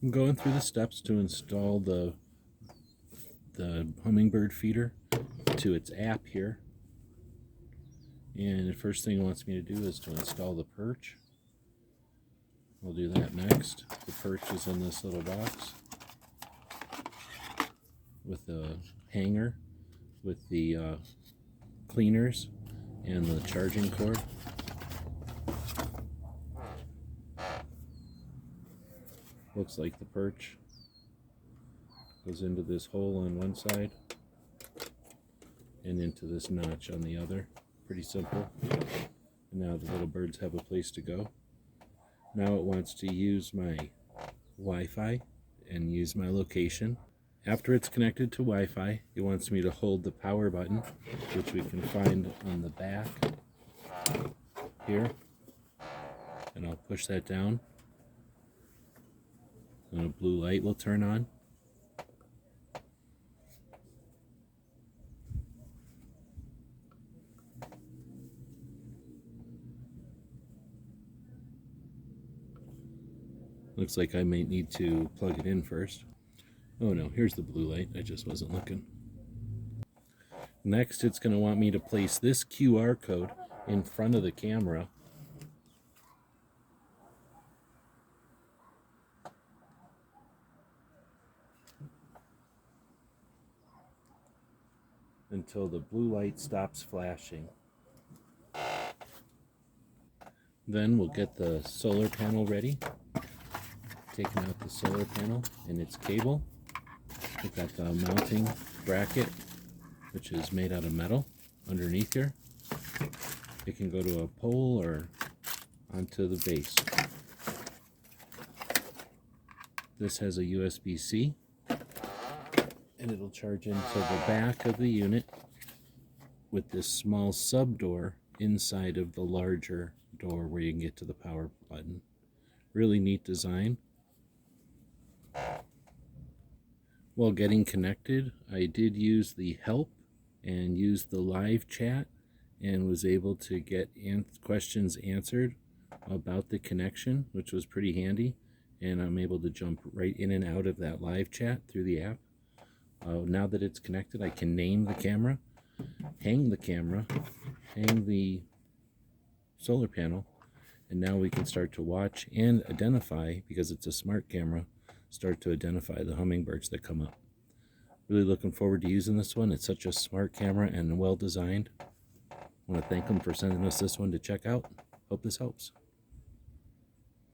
I'm going through the steps to install the Hummingbird feeder to its app here. And the first thing it wants me to do is to install the perch. We'll do that next. The perch is in this little box with a hanger with the cleaners and the charging cord. Looks like the perch goes into this hole on one side and into this notch on the other. Pretty simple. And now the little birds have a place to go. Now it wants to use my Wi-Fi and use my location. After it's connected to Wi-Fi, it wants me to hold the power button, which we can find on the back here. And I'll push that down. And a blue light will turn on. Looks like I might need to plug it in first. Oh no, here's the blue light. I just wasn't looking. Next, it's going to want me to place this QR code in front of the camera. Until the blue light stops flashing. Then we'll get the solar panel ready. Taking out the solar panel and its cable. We've got the mounting bracket, which is made out of metal underneath here. It can go to a pole or onto the base. This has a USB-C, and it'll charge into the back of the unit with this small sub door inside of the larger door where you can get to the power button. Really neat design. While getting connected, I did use the help and use the live chat and was able to get questions answered about the connection, which was pretty handy. And I'm able to jump right in and out of that live chat through the app. Now that it's connected, I can name the camera, hang the solar panel, and now we can start to watch and identify, because it's a smart camera, start to identify the hummingbirds that come up. Really looking forward to using this one. It's such a smart camera and well designed. I want to thank them for sending us this one to check out. Hope this helps.